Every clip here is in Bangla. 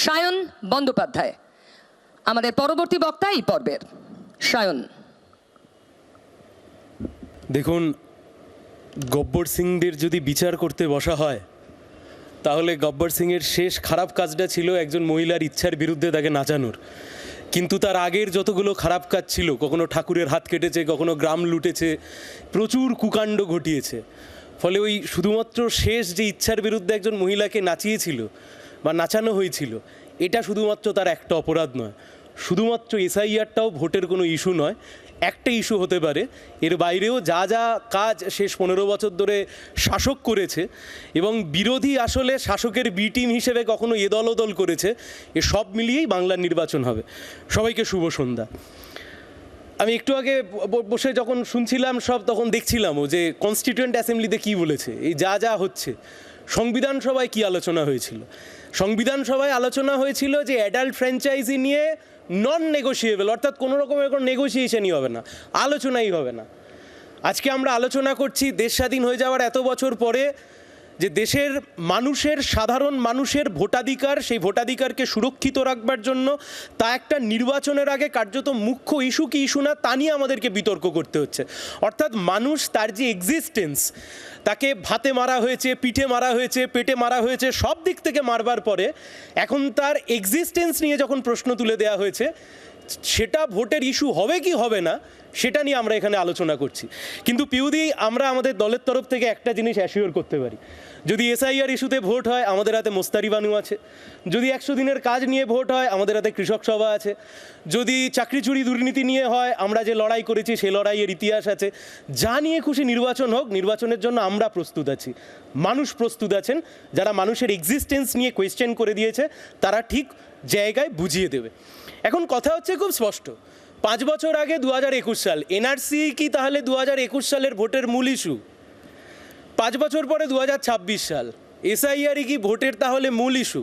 সায়ন বন্দ্যোপাধ্যায় আমাদের পরবর্তী বক্তা এই পর্বের। সায়ন। দেখুন, গব্বর সিংদের যদি বিচার করতে বসা হয় তাহলে গব্বর সিংয়ের শেষ খারাপ কাজটা ছিল একজন মহিলার ইচ্ছার বিরুদ্ধে তাকে নাচানোর। কিন্তু তার আগের যতগুলো খারাপ কাজ ছিল, কখনো ঠাকুরের হাত কেটেছে, কখনো গ্রাম লুটেছে, প্রচুর কুকাণ্ড ঘটিয়েছে। ফলে ওই শুধুমাত্র শেষ যে ইচ্ছার বিরুদ্ধে একজন মহিলাকে নাচিয়েছিল বা নাচানো হয়েছিল, এটা শুধুমাত্র তার একটা অপরাধ নয়। শুধুমাত্র এসআইআরটাও ভোটের কোনো ইস্যু নয়, একটা ইস্যু হতে পারে। এর বাইরেও যা যা কাজ শেষ 15 বছর ধরে শাসক করেছে এবং বিরোধী আসলে শাসকের বি টিম হিসেবে কখনো এ দল ও দল করেছে, এ সব মিলিয়েই বাংলার নির্বাচন হবে। সবাইকে শুভ সন্ধ্যা। আমি একটু আগে বসে যখন শুনছিলাম সব, তখন দেখছিলামও যে কনস্টিটিউয়েন্ট অ্যাসেম্বলিতে কী বলেছে, এই যা যা হচ্ছে। সংবিধান সভায় কী আলোচনা হয়েছিল? সংবিধান সভায় আলোচনা হয়েছিল যে অ্যাডাল্ট ফ্র্যাঞ্চাইজি নিয়ে নন নেগোশিয়েবল, অর্থাৎ কোনো রকমের কোনো নেগোসিয়েশনই হবে না, আলোচনাই হবে না। আজকে আমরা আলোচনা করছি দেশ স্বাধীন হয়ে যাওয়ার এত বছর পরে যে দেশের মানুষের, সাধারণ মানুষের ভোটাধিকার, সেই ভোটাধিকারকে সুরক্ষিত রাখবার জন্য তা একটা নির্বাচনের আগে কার্যত মুখ্য ইস্যু কি ইস্যু না তা নিয়ে আমাদেরকে বিতর্ক করতে হচ্ছে। অর্থাৎ মানুষ তার যে এক্সিস্টেন্স, তাকে ভাতে মারা হয়েছে, পিঠে মারা হয়েছে, পেটে মারা হয়েছে, সব দিক থেকে মারবার পরে এখন তার এক্সিস্টেন্স নিয়ে যখন প্রশ্ন তুলে দেওয়া হয়েছে, সেটা ভোটের ইস্যু হবে কি হবে না সেটা নিয়ে আমরা এখানে আলোচনা করছি। কিন্তু পিউদি, আমরা আমাদের দলের তরফ থেকে একটা জিনিস অ্যাসিওর করতে পারি, যদি এসআইআর ইস্যুতে ভোট হয় আমাদের হাতে মোস্তারি বানু আছে, যদি 100 দিনের কাজ নিয়ে ভোট হয় আমাদের হাতে কৃষক সভা আছে, যদি চাকরি চুরি দুর্নীতি নিয়ে হয় আমরা যে লড়াই করেছি সে লড়াইয়ের ইতিহাস আছে। যা নিয়ে খুশি নির্বাচন হোক, নির্বাচনের জন্য আমরা প্রস্তুত আছি, মানুষ প্রস্তুত আছেন। যারা মানুষের এক্সিস্টেন্স নিয়ে কোয়েশ্চেন করে দিয়েছে তারা ঠিক জায়গায় বুঝিয়ে দেবে। এখন কথা হচ্ছে খুব স্পষ্ট, 5 বছর আগে 2021 সাল, এনআরসি কি তাহলে 2021 সালের ভোটের মূল ইস্যু? 5 বছর পরে 2026 সাল, এসআইআরই কি ভোটের তাহলে মূল ইস্যু?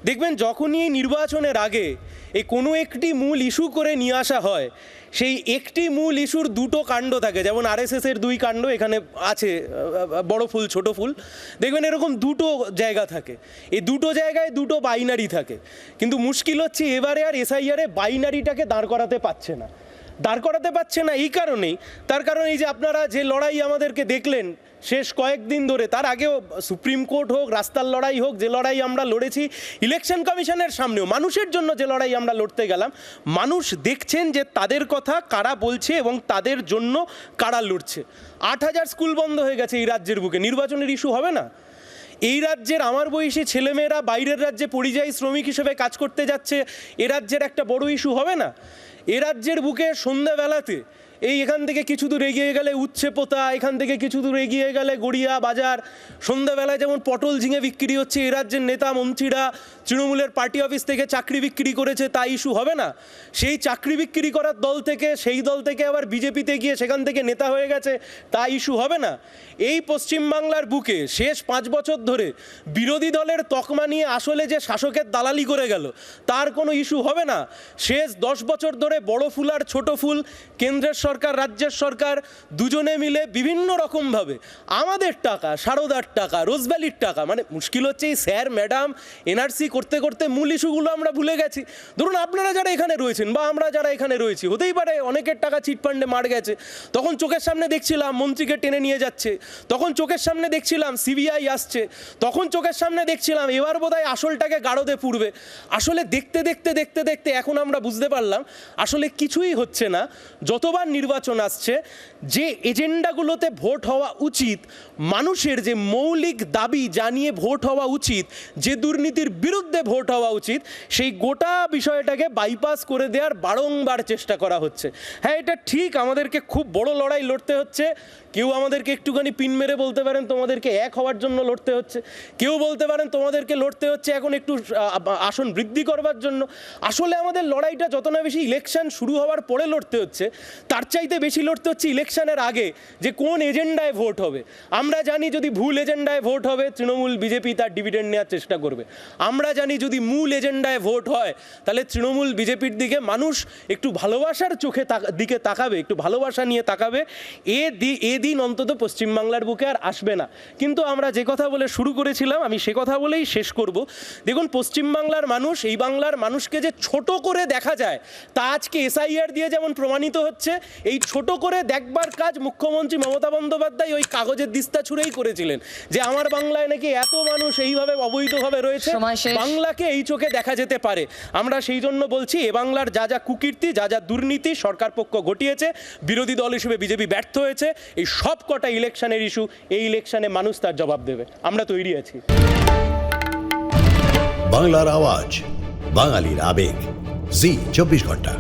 দেখবেন যখনই এই নির্বাচনের আগে এই কোনো একটি মূল ইস্যু করে নিয়ে আসা হয়, সেই একটি মূল ইস্যুর দুটো কাণ্ড থাকে। যেমন আরএসএসের 2 কাণ্ড এখানে আছে, বড় ফুল ছোট ফুল, দেখবেন এরকম দুটো জায়গা থাকে। এই দুটো জায়গায় দুটো বাইনারি থাকে। কিন্তু মুশকিল হচ্ছে এবারে আর এসআইআরে বাইনারিটাকে দাঁড় করাতে পারছে না। এই কারণেই, তার কারণ এই যে আপনারা যে লড়াই আমাদেরকে দেখলেন শেষ কয়েকদিন ধরে, তার আগেও সুপ্রিম কোর্ট হোক, রাস্তার লড়াই হোক, যে লড়াই আমরা লড়েছি ইলেকশন কমিশনের সামনেও, মানুষের জন্য যে লড়াই আমরা লড়তে গেলাম, মানুষ দেখছেন যে তাদের কথা কারা বলছে এবং তাদের জন্য কারা লড়ছে। 8000 স্কুল বন্ধ হয়ে গেছে এই রাজ্যের বুকে, নির্বাচনের ইস্যু হবে না? এই রাজ্যের আমার বয়সী ছেলেমেয়েরা বাইরের রাজ্যে পরিযায়ী শ্রমিক হিসেবে কাজ করতে যাচ্ছে, এ রাজ্যের একটা বড় ইস্যু হবে না? এ রাজ্যের বুকে সন্ধ্যাবেলাতে এই এখান থেকে কিছু দূর এগিয়ে গেলে উচ্ছে পোতা, এখান থেকে কিছু দূর এগিয়ে গেলে গড়িয়া বাজার, সন্ধ্যাবেলায় যেমন পটল ঝিঙে বিক্রি হচ্ছে, এ রাজ্যের নেতা মন্ত্রীরা তৃণমূলের পার্টি অফিস থেকে চাকরি বিক্রি করেছে, তা ইস্যু হবে না? সেই চাকরি বিক্রি করার দল থেকে, সেই দল থেকে আবার বিজেপিতে গিয়ে সেখান থেকে নেতা হয়ে গেছে, তা ইস্যু হবে না? এই পশ্চিমবাংলার বুকে শেষ 5 বছর ধরে বিরোধী দলের তকমা নিয়ে আসলে যে শাসকের দালালি করে গেল, তার কোনো ইস্যু হবে না? শেষ 10 বছর ধরে বড় ফুল আর ছোট ফুল, কেন্দ্রের সরকার, রাজ্যের সরকার দুজনে মিলে বিভিন্ন রকমভাবে আমাদের টাকা, সারদার টাকা, রোজভ্যালির টাকা, মানে মুশকিল হচ্ছে এই স্যার ম্যাডাম এনআরসি করতে করতে মূল ইস্যুগুলো আমরা ভুলে গেছি। ধরুন আপনারা যারা এখানে রয়েছেন বা আমরা যারা এখানে রয়েছি, হতেই পারে অনেকের টাকা চিটফান্ডে মার গেছে, তখন চোখের সামনে দেখছিলাম মন্ত্রীকে টেনে নিয়ে যাচ্ছে, তখন চোখের সামনে দেখছিলাম সিবিআই আসছে, তখন চোখের সামনে দেখছিলাম এবার বোধহয় আসলটাকে গাড়োতে পুড়বে। আসলে দেখতে দেখতে দেখতে দেখতে এখন আমরা বুঝতে পারলাম আসলে কিছুই হচ্ছে না। যতবার নির্বাচন আসছে, যে এজেন্ডাগুলোতে ভোট হওয়া উচিত, মানুষের যে মৌলিক দাবি জানিয়ে ভোট হওয়া উচিত, যে দুর্নীতির বিরুদ্ধে ভোট হওয়া উচিত, সেই গোটা বিষয়টাকে বাইপাস করে দেওয়ার বারংবার চেষ্টা করা হচ্ছে। হ্যাঁ, এটা ঠিক, আমাদেরকে খুব বড় লড়াই লড়তে হচ্ছে। কেউ আমাদেরকে একটুখানি পিন মেরে বলতে পারেন তোমাদেরকে এক হওয়ার জন্য লড়তে হচ্ছে, কেউ বলতে পারেন তোমাদেরকে লড়তে হচ্ছে এখন একটু আসন বৃদ্ধি করবার জন্য। আসলে আমাদের লড়াইটা যত না বেশি ইলেকশন শুরু হওয়ার পরে লড়তে হচ্ছে, তার চাইতে বেশি লড়তে হচ্ছে ইলেকশনের আগে, যে কোন এজেন্ডায় ভোট হবে। আমরা জানি যদি ভুল এজেন্ডায় ভোট হবে, তৃণমূল বিজেপি তার ডিভিডেন্ড নেওয়ার চেষ্টা করবে। আমরা জানি যদি মূল এজেন্ডায় ভোট হয়, তাহলে তৃণমূল বিজেপির দিকে মানুষ একটু ভালোবাসার চোখে দিকে তাকাবে, একটু ভালোবাসা নিয়ে তাকাবে। এ দিন অন্তত পশ্চিমবাংলার বুকে আর আসবে না। কিন্তু আমরা যে কথা বলে শুরু করেছিলাম, আমি সে কথা বলেই শেষ করব। দেখুন, পশ্চিমবাংলার মানুষ, এই বাংলার মানুষকে যে ছোট করে দেখা যায় তা আজকে এসআইআর দিয়ে যেমন প্রমাণিত হচ্ছে। এই ছোট করে দেখবার কাজ মুখ্যমন্ত্রী মমতা বন্দ্যোপাধ্যায় ওই কাগজের দিস্তা ছুঁড়েই করেছিলেন, যে আমার বাংলায় নাকি এত মানুষ এইভাবে অবৈধভাবে রয়েছে, সময় শেষ। বাংলাকে এই চোখে দেখা যেতে পারে। আমরা সেই জন্য বলছি, এ বাংলার যা যা কুকীর্তি, যা যা দুর্নীতি সরকার পক্ষ ঘটিয়েছে, বিরোধী দল হিসেবে বিজেপি ব্যর্থ হয়েছে, এই সব কটা ইলেকশনের ইস্যু, এই ইলেকশনে মানুষ তার জবাব দেবে। আমরা তৈরি আছি। বাংলার আওয়াজ, বাঙালির আবেগ, জি 24 ঘন্টা।